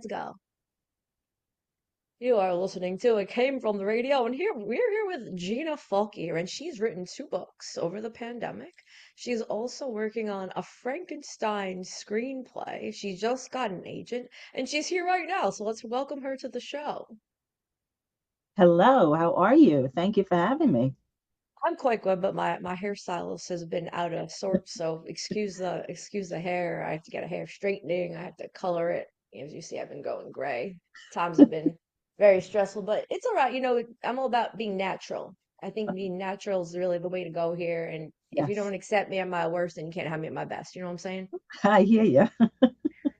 Go. You are listening to It Came From the Radio, and we're here with Gina Falke, and she's written two books over the pandemic. She's also working on a Frankenstein screenplay. She just got an agent, and she's here right now, so let's welcome her to the show. Hello, how are you? Thank you for having me. I'm quite good, but my hairstylist has been out of sorts, so excuse the hair. I have to get a hair straightening. I have to color it. As you see, I've been going gray. Times have been very stressful, but it's all right. I'm all about being natural. I think being natural is really the way to go here. And if you Yes, don't accept me at my worst, then you can't have me at my best. You know what I'm saying? I hear you.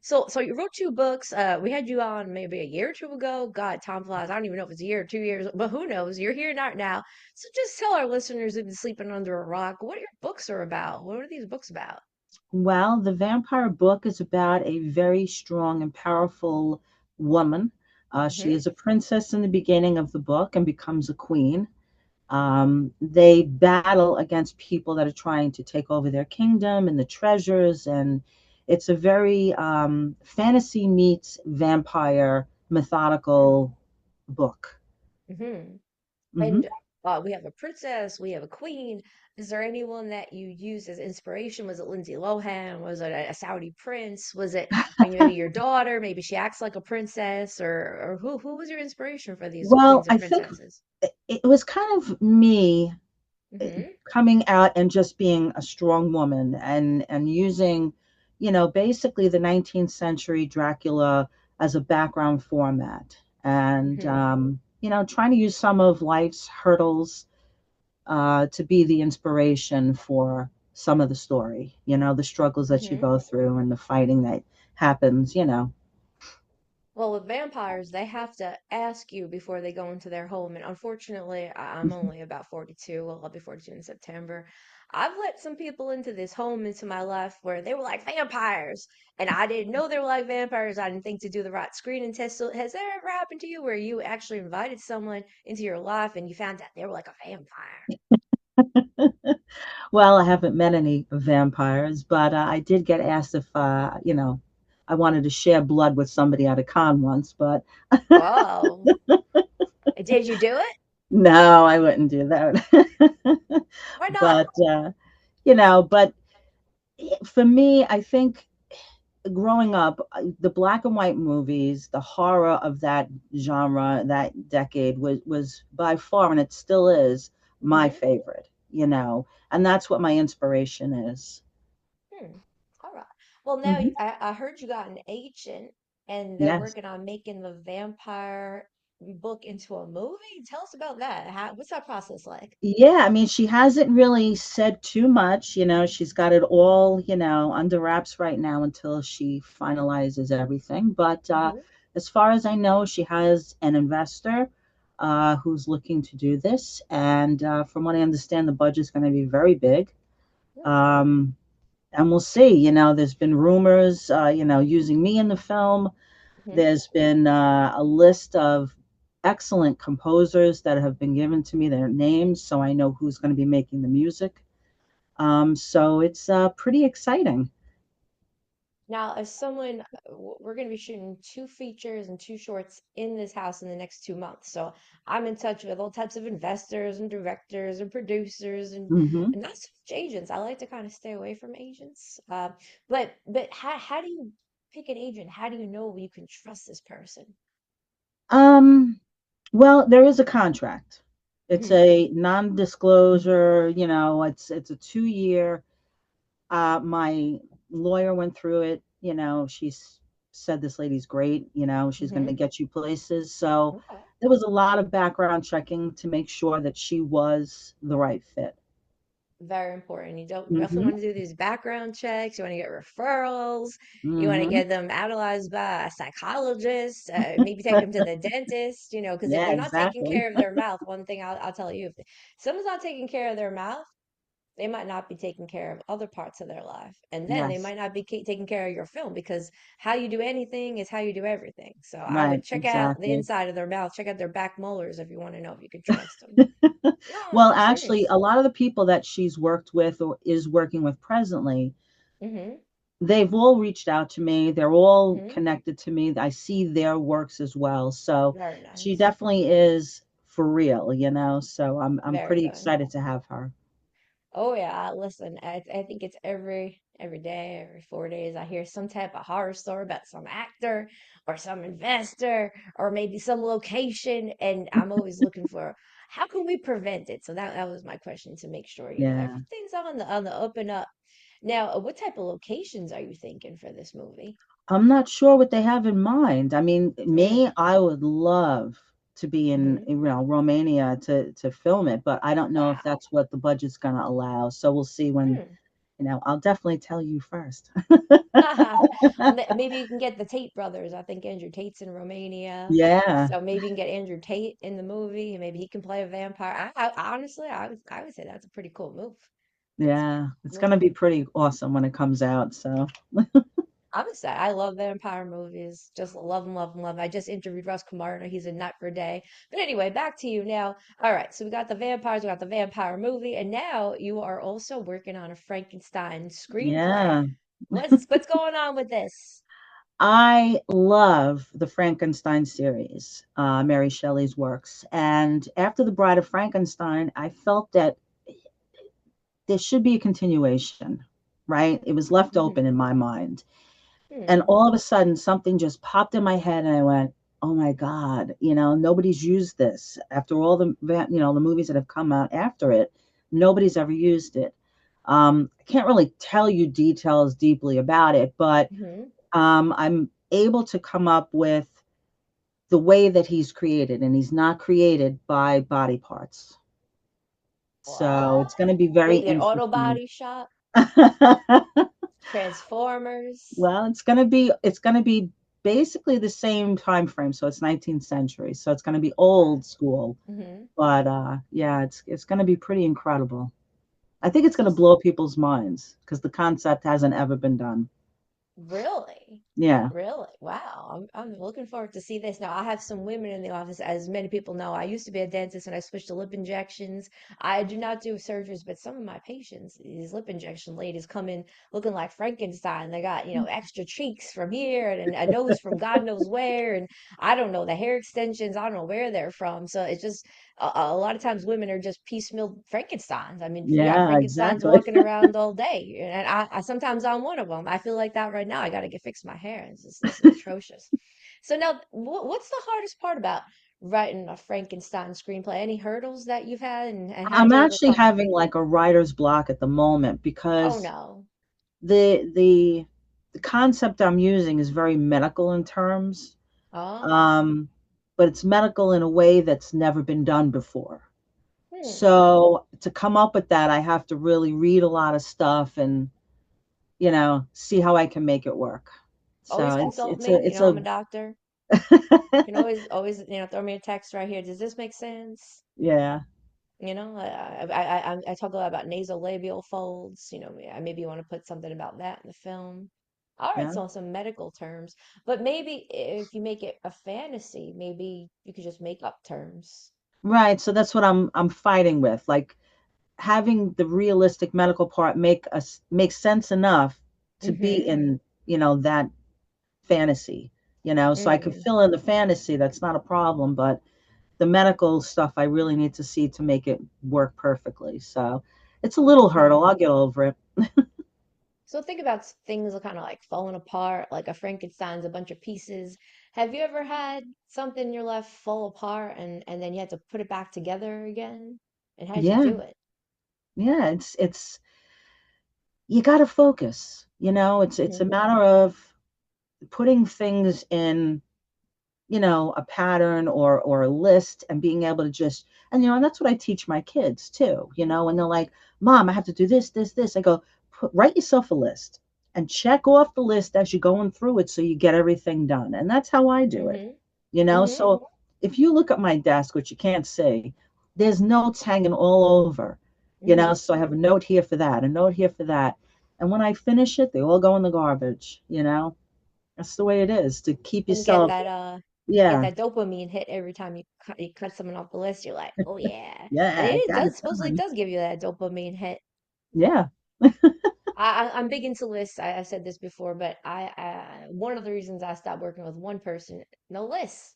So you wrote two books. We had you on maybe a year or two ago. God, time flies. I don't even know if it's a year or 2 years, but who knows? You're here not now. So just tell our listeners who've been sleeping under a rock what your books are about. What are these books about? Well, the vampire book is about a very strong and powerful woman. She Hmm. is a princess in the beginning of the book and becomes a queen. They battle against people that are trying to take over their kingdom and the treasures, and it's a very fantasy meets vampire methodical book. Hmm. Hmm. And we have a princess, we have a queen. Is there anyone that you used as inspiration? Was it Lindsay Lohan? Was it a Saudi prince? Was it maybe your daughter? Maybe she acts like a princess, or who was your inspiration for these Well, queens and I think princesses? it was kind of me Hmm. coming out and just being a strong woman and using, basically the 19th century Dracula as a background format and Hmm. trying to use some of life's hurdles to be the inspiration for some of the story, the struggles that you Hmm. go through and the fighting that happens. Well, with vampires, they have to ask you before they go into their home. And unfortunately, I'm only about 42. Well, I'll be 42 in September. I've let some people into this home, into my life, where they were like vampires. And I didn't know they were like vampires. I didn't think to do the right screening test. So, has that ever happened to you where you actually invited someone into your life and you found out they were like a vampire? Well, I haven't met any vampires, but I did get asked if, I wanted to share blood with somebody at a con once, but Whoa. Did you do it? no, I wouldn't do that. Why not? But, but for me, I think growing up, the black and white movies, the horror of that genre, that decade was by far, and it still is, my Hmm. favorite, and that's what my inspiration is. Hmm. All right. Well, now Hmm. I heard you got an agent and they're Yes. working on making the vampire book into a movie. Tell us about that. What's that process like? Yeah, I mean, she hasn't really said too much. She's got it all, under wraps right now until she finalizes everything. But Hmm. as far as I know, she has an investor who's looking to do this. And from what I understand, the budget's going to be very big. Um, and we'll see. There's been rumors, using me in the film. Hmm. There's been a list of excellent composers that have been given to me, their names, so I know who's going to be making the music. So it's pretty exciting. Now, as someone, we're going to be shooting two features and two shorts in this house in the next 2 months. So I'm in touch with all types of investors and directors and producers Hmm. and not so much agents. I like to kind of stay away from agents. But how do you pick an agent? How do you know you can trust this person? Um, well, there is a contract. It's Hmm. a non-disclosure, it's a 2 year. My lawyer went through it. She's said this lady's great. She's going to Hmm. get you places. So Okay. there was a lot of background checking to make sure that she was the right fit. Very important. You definitely Hmm. want to do these background checks. You want to get referrals. You want to Hmm. get them analyzed by a psychologist. Maybe take them to the dentist. Because if Yeah, they're not taking exactly. care of their mouth, one thing I'll tell you, if someone's not taking care of their mouth, they might not be taking care of other parts of their life. And then they Yes, might not be taking care of your film because how you do anything is how you do everything. So I would right, check out the exactly. inside of their mouth, check out their back molars if you want to know if you can trust them. No, Well, I'm actually, serious. a lot of the people that she's worked with or is working with presently, Hmm. they've all reached out to me. They're all Hmm. connected to me. I see their works as well. So Very she nice. definitely is for real, you know. So I'm Very pretty good. excited to have her. Oh yeah, listen, I think it's every day, every 4 days, I hear some type of horror story about some actor or some investor or maybe some location, and I'm always looking for how can we prevent it? So that was my question to make sure, Yeah. everything's on the up and up. Now, what type of locations are you thinking for this movie? I'm not sure what they have in mind. I mean, Mm, me, I would love to be in, hmm. you know, Romania to film it, but I don't know if Wow. that's what the budget's going to allow. So we'll see when, Hmm. you know, I'll definitely tell you first. Maybe you can get the Tate brothers. I think Andrew Tate's in Romania. Yeah. So maybe you can get Andrew Tate in the movie and maybe he can play a vampire. Honestly, I would say that's a pretty cool move. That's a Yeah. It's move. going to be pretty awesome when it comes out. So, I'm excited. I love vampire movies. Just love them, love them, love them. I just interviewed Russ Camardo. He's in Night for a Day. But anyway, back to you now. All right, so we got the vampires, we got the vampire movie, and now you are also working on a Frankenstein screenplay. yeah. What's going on with this? I love the Frankenstein series, Mary Shelley's works. And after The Bride of Frankenstein, I felt that there should be a continuation, right? It was left open in Hmm. my mind. And Hmm. all of a sudden, something just popped in my head, and I went, "Oh my God, you know, nobody's used this. After all the, you know, the movies that have come out after it, nobody's ever used it." I can't really tell you details deeply about it, but Hmm. I'm able to come up with the way that he's created, and he's not created by body parts. So What? it's going to be very Maybe an auto interesting. body shop? Transformers? Well, it's gonna be basically the same time frame. So it's 19th century. So it's gonna be old school. Mm-hmm. But yeah, it's gonna be pretty incredible. I think it's So gonna blow people's minds because the concept hasn't ever been done. really? Yeah. Really? Wow. I'm looking forward to see this. Now, I have some women in the office, as many people know. I used to be a dentist and I switched to lip injections. I do not do surgeries, but some of my patients, these lip injection ladies, come in looking like Frankenstein. They got, extra cheeks from here and a nose from God knows where. And I don't know, the hair extensions, I don't know where they're from. So it's just a lot of times women are just piecemeal Frankensteins. I mean, yeah, Yeah, Frankenstein's exactly. walking around all day, and I sometimes I'm one of them. I feel like that right now. I got to get fix my hair. This is atrocious. So now, what's the hardest part about writing a Frankenstein screenplay? Any hurdles that you've had, and how I'm did you actually overcome them? having like a writer's block at the moment Oh because no. the the the concept I'm using is very medical in terms. Oh. Um, but it's medical in a way that's never been done before. Hmm. So to come up with that, I have to really read a lot of stuff and, you know, see how I can make it work. So Always it's consult it's a me. it's I'm a a doctor. You can always throw me a text right here. Does this make sense? yeah, I talk a lot about nasolabial folds. Maybe you want to put something about that in the film. All right, yeah. so some medical terms, but maybe if you make it a fantasy, maybe you could just make up terms. Right. So that's what I'm fighting with. Like having the realistic medical part make sense enough to be Mm-hmm. in, you know, that fantasy, you know, so I could Mm. fill in the fantasy, that's not a problem, but the medical stuff I really need to see to make it work perfectly. So it's a little hurdle. I'll Hmm. get over it. So think about things kind of like falling apart, like a Frankenstein's a bunch of pieces. Have you ever had something in your life fall apart and then you had to put it back together again? And how did you Yeah. do it? Yeah. It's you got to focus, you know, it's a Mm-hmm. matter of putting things in, you know, a pattern or a list and being able to just, and you know, and that's what I teach my kids too, you know, and they're like, "Mom, I have to do this." I go, write yourself a list and check off the list as you're going through it so you get everything done. And that's how I do it, Mm-hmm. you know. Mm-hmm. So if you look at my desk, which you can't see, there's notes hanging all over, you know. Mm-hmm. So I have a note here for that, a note here for that. And when I finish it, they all go in the garbage, you know. That's the way it is to keep And get yourself, that yeah, dopamine hit every time you cut someone off the list. You're like, oh yeah, and yeah, I it got does it supposedly done. does give you that dopamine hit. Yeah. I'm big into lists. I've said this before, but one of the reasons I stopped working with one person, no lists.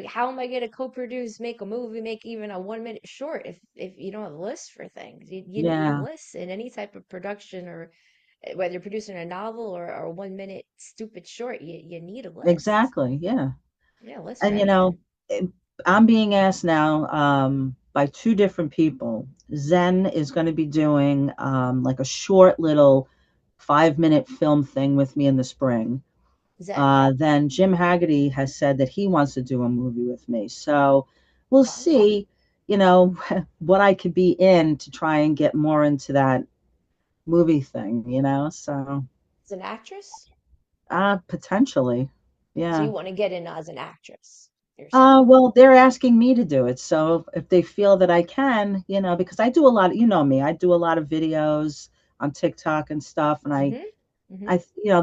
How am I going to co-produce, make a movie, make even a 1 minute short if you don't have lists for things? You need Yeah, lists in any type of production, or whether you're producing a novel or a 1 minute stupid short, you need a list. exactly. Yeah. Yeah, list for And anything. it- I'm being asked now by two different people. Zen is going to be doing like a short little 5-minute film thing with me in the spring. Zen. Then Jim Haggerty has said that he wants to do a movie with me. So we'll Wow. see, you know, what I could be in to try and get more into that movie thing. So As an actress? potentially, So yeah. you want to get in as an actress, you're saying. Well, they're asking me to do it. So if they feel that I can, because I do a lot, me, I do a lot of videos on TikTok and stuff, and Mm-hmm. Mm-hmm.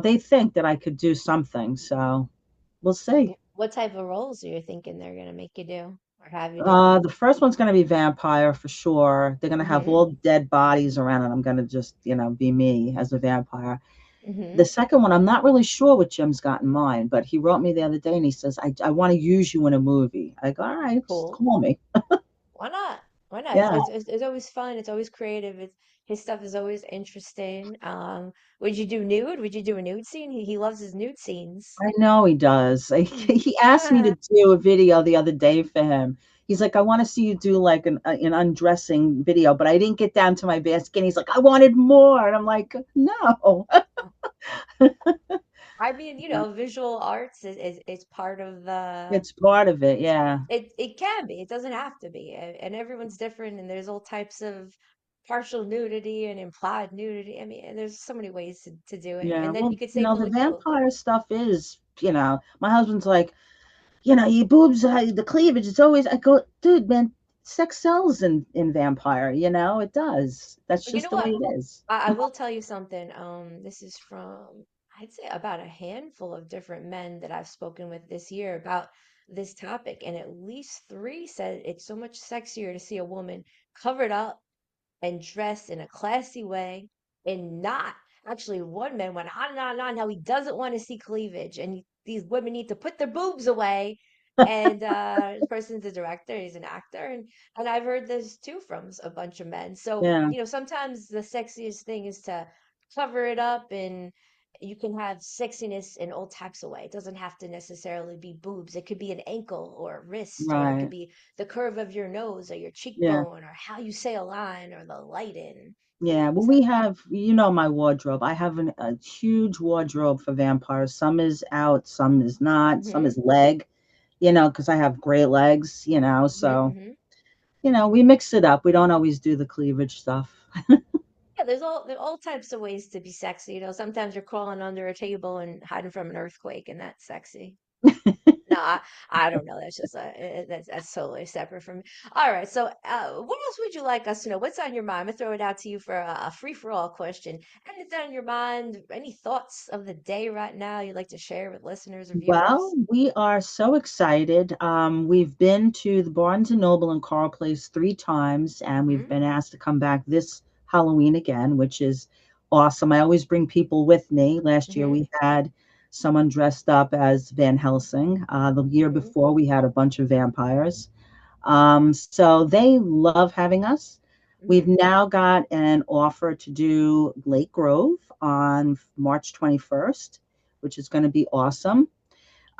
they think that I could do something. So we'll see. What type of roles are you thinking they're gonna make you do or have you do? The first one's going to be vampire for sure. They're going to have Mm-hmm. all dead bodies around, and I'm going to just, be me as a vampire. Mm-hmm. The second one, I'm not really sure what Jim's got in mind, but he wrote me the other day and he says, I want to use you in a movie. I go, all right, just Cool. call me. Why not? Why not? Yeah. It's always fun. It's always creative. His stuff is always interesting. Would you do nude? Would you do a nude scene? He loves his nude scenes. I know he does. He asked me to do a video the other day for him. He's like, I want to see you do like an undressing video, but I didn't get down to my bare skin. He's like, I wanted more. And I'm like, no. I mean, visual arts is part of the. It's part of it. Yeah. It can be. It doesn't have to be. And everyone's different, and there's all types of partial nudity and implied nudity. I mean, and there's so many ways to do it. Yeah. And then Well, you could say the both. vampire stuff is, my husband's like, your boobs, the cleavage, it's always, I go, dude, man, sex sells in vampire, it does. That's But you just know the way what? it is. I will tell you something. This is from, I'd say, about a handful of different men that I've spoken with this year about this topic, and at least three said it's so much sexier to see a woman covered up and dressed in a classy way and not actually one man went on and on and on how he doesn't want to see cleavage and these women need to put their boobs away, and this person's a director, he's an actor, and I've heard this too from a bunch of men. So Yeah. sometimes the sexiest thing is to cover it up, and you can have sexiness in all types of way. It doesn't have to necessarily be boobs. It could be an ankle or a wrist, or it could Right. be the curve of your nose or your Yeah. cheekbone or how you say a line or the lighting. Yeah. Well, So, we have, my wardrobe. I have a huge wardrobe for vampires. Some is out, some is not, some hmm is leg, because I have great legs, so, hmm we mix it up. We don't always do the cleavage stuff. Yeah, there are all types of ways to be sexy. Sometimes you're crawling under a table and hiding from an earthquake, and that's sexy. No, I don't know. That's just that's totally separate from me. All right. So, what else would you like us to know? What's on your mind? I'm gonna throw it out to you for a free for all question. Anything on your mind? Any thoughts of the day right now you'd like to share with listeners or Well, viewers? we are so excited. We've been to the Barnes and Noble in Carl Place 3 times, and we've hmm been asked to come back this Halloween again, which is awesome. I always bring people with me. Last year hmm we had someone dressed up as Van Helsing. The year hmm before we had a bunch of vampires. So they love having us. We've hmm now got an offer to do Lake Grove on March 21st, which is going to be awesome.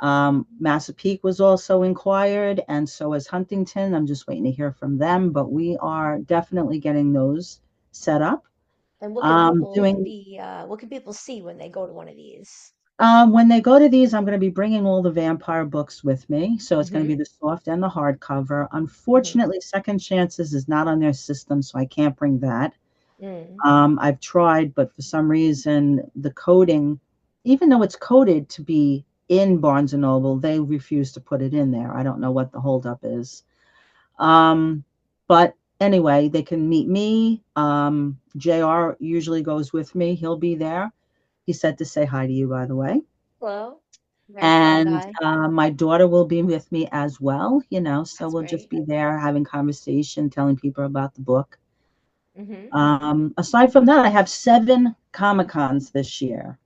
Massapequa was also inquired, and so is Huntington. I'm just waiting to hear from them, but we are definitely getting those set up. And what can people Doing be? What can people see when they go to one of these? When they go to these, I'm going to be bringing all the vampire books with me, so it's going to hmm be the soft and the hardcover. hmm Unfortunately, Second Chances is not on their system, so I can't bring that. Mm. I've tried, but for some reason, the coding, even though it's coded to be in Barnes and Noble, they refuse to put it in there. I don't know what the holdup is. Um, but anyway, they can meet me. JR usually goes with me. He'll be there. He said to say hi to you, by the way. Hello. Very fun And guy. my daughter will be with me as well, so That's we'll just great. be there having conversation, telling people about the book. Mm-hmm. Aside from that, I have 7 Comic Cons this year.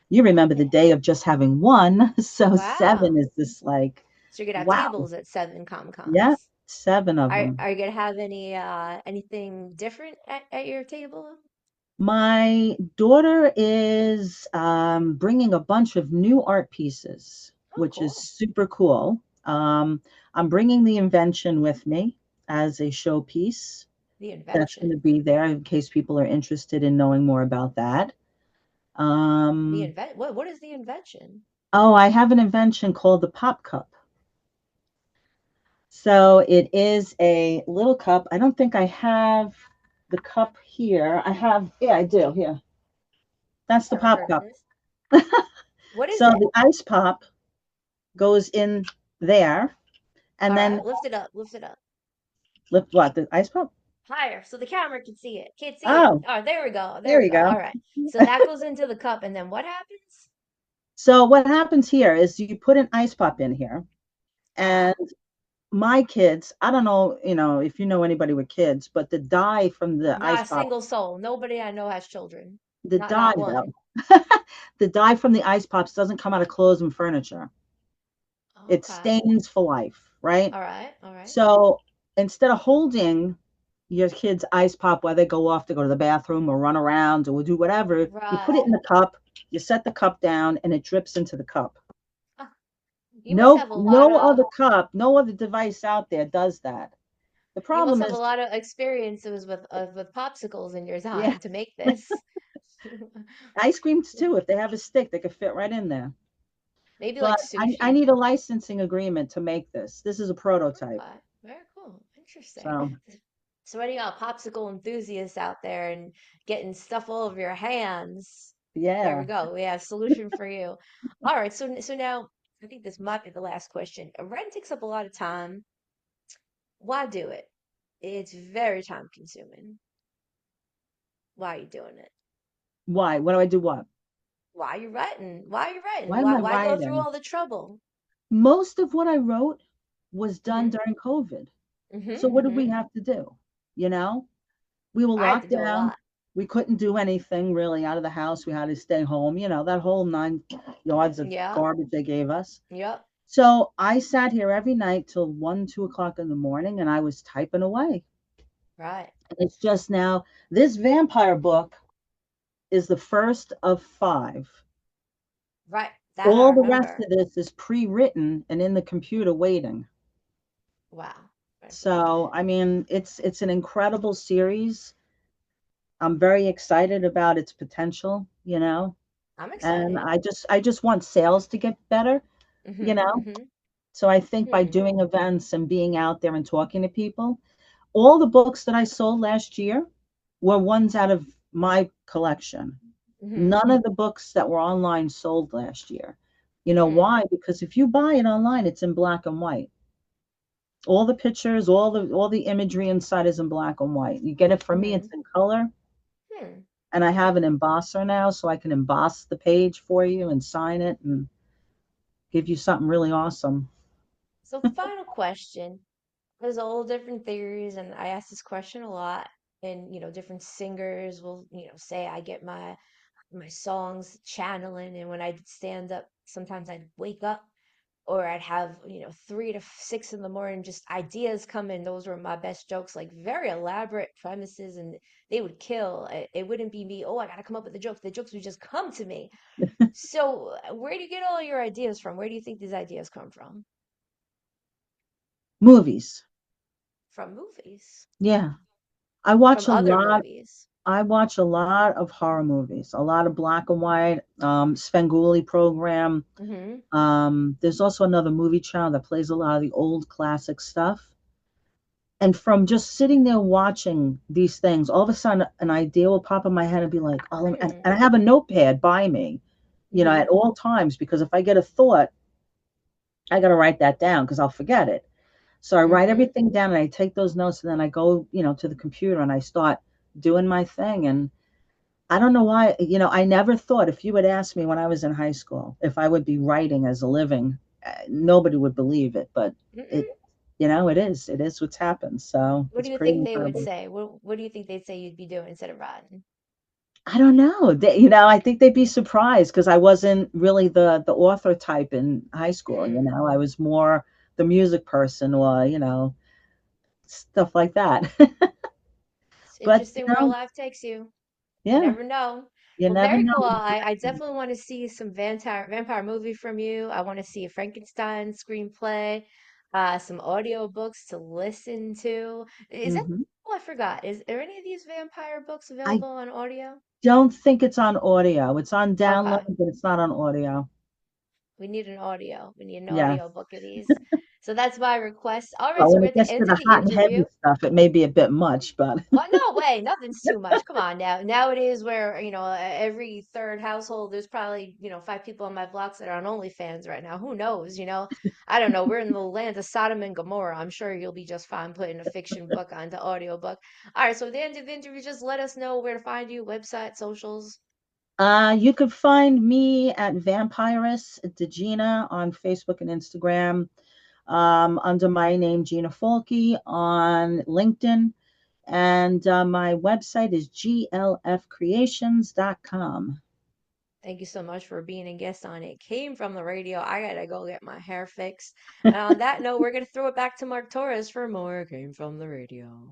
You remember the day of just having one, so 7 Wow. is this like, So you're gonna have wow, tables at seven Comic yeah, Cons. 7 of Are them. are you gonna have anything different at your table? My daughter is bringing a bunch of new art pieces, Oh, which is cool. super cool. I'm bringing the invention with me as a showpiece. The That's going to invention. be there in case people are interested in knowing more about that. The Um, what is the invention? oh, I have an invention called the Pop Cup. So it is a little cup. I don't think I have the cup here. Yeah, I do. Here. That's the Never Pop heard of Cup. this. What is So it? the ice pop goes in there, and All then right, lift it up, lift it up. lift what? The ice pop? Higher so the camera can see it. Can't see it. Oh, Oh, there we go. There there we you go. go. All right. So that goes into the cup, and then what happens? So what happens here is you put an ice pop in here, Uh-huh. and my kids, I don't know, if you know anybody with kids, but the dye from the Not ice a pop, single soul. Nobody I know has children. the dye Not one. though, the dye from the ice pops doesn't come out of clothes and furniture. It Okay. stains for life, right? All right. All right. So instead of holding your kid's ice pop while they go off to go to the bathroom or run around or do whatever, you put it in Right. the cup, you set the cup down, and it drips into the cup. Ah, you must No, have a lot no of other cup, no other device out there does that. The you must problem have a is, lot of experiences with popsicles in your yeah, time to make this. ice creams too. If they have a stick, they could fit right in there. Maybe But like I sushi. need a licensing agreement to make this. This is a prototype. Okay. Very cool. Interesting. So, So any popsicle enthusiasts out there and getting stuff all over your hands, there we yeah. go. We have a solution for you. All right. So now I think this might be the last question. Writing takes up a lot of time. Why do it? It's very time consuming. Why are you doing it? Why? What do I do? What? Why are you writing? Why are you writing? Why am Why I why go through writing? all the trouble? Most of what I wrote was done Mm-hmm. during COVID. So what did we Mm-hmm. have to do? You know, we were I had to locked do a down. lot. We couldn't do anything really out of the house. We had to stay home. That whole 9 yards of Yeah. garbage they gave us. Yep. So I sat here every night till 1, 2 o'clock in the morning, and I was typing away. Right. And it's just now this vampire book is the first of 5. Right. That I All the rest remember. of this is pre-written and in the computer waiting. Wow. Very cool. So I mean, it's an incredible series. I'm very excited about its potential, I'm and excited. I just want sales to get better, you Mm-hmm. know. Mm-hmm. So I think by Hmm. doing events and being out there and talking to people, all the books that I sold last year were ones out of my collection. Mm-hmm. None of the books that were online sold last year. You know Hmm. why? Because if you buy it online, it's in black and white. All the pictures, all the imagery inside is in black and white. You get it from me, Mm-hmm. it's in color. Hmm. And I have an Okay. embosser now, so I can emboss the page for you and sign it and give you something really awesome. So final question. There's all different theories, and I ask this question a lot. And different singers will, say I get my songs channeling, and when I stand up, sometimes I'd wake up or I'd have, 3 to 6 in the morning, just ideas come in. Those were my best jokes, like very elaborate premises, and they would kill. It wouldn't be me, oh, I gotta come up with the jokes. The jokes would just come to me. So, where do you get all your ideas from? Where do you think these ideas come from? Movies. From movies, Yeah. I from watch a other lot. movies. I watch a lot of horror movies, a lot of black and white, Svengoolie program. Mm-hmm. There's also another movie channel that plays a lot of the old classic stuff. And from just sitting there watching these things, all of a sudden an idea will pop in my head and be like, oh, and Hmm. I have a notepad by me, at Mm-hmm. all times, because if I get a thought, I got to write that down because I'll forget it. So I write Mm-hmm. everything down and I take those notes and then I go, to the computer and I start doing my thing. And I don't know why, I never thought if you had asked me when I was in high school if I would be writing as a living, nobody would believe it, but it Mm-mm. It is. It is what's happened. So What it's do you pretty think they would incredible. say? What do you think they'd say you'd be doing instead of riding? I don't know. I think they'd be surprised because I wasn't really the author type in high school. Mm, I was more the music person or, stuff like that. it's But, interesting where life takes you. You yeah, never know. you Well, never very know. cool. I definitely want to see some vampire movie from you. I want to see a Frankenstein screenplay, some audio books to listen to. Is that, Hmm. oh, I forgot. Is there any of these vampire books I available on audio? don't think it's on audio. It's on download, Okay. but it's not on audio. We need an audio. We need an Yeah. audio book of these. So that's my request. All right, Well, so when we're it at the gets to end of the the hot and heavy interview. stuff, it may be a bit much, but What? No way. Nothing's too much. Come on now. Nowadays, where, every third household, there's probably, five people on my blocks that are on OnlyFans right now. Who knows? I don't know. We're in the land of Sodom and Gomorrah. I'm sure you'll be just fine putting a fiction book onto audiobook. All right. So at the end of the interview, just let us know where to find you, website, socials. you could find me at Vampirus Gina on Facebook and Instagram, under my name, Gina Falke, on LinkedIn. And my website is glfcreations.com. Thank you so much for being a guest on It Came From the Radio. I gotta go get my hair fixed. And on that note, we're gonna throw it back to Mark Torres for more Came From the Radio.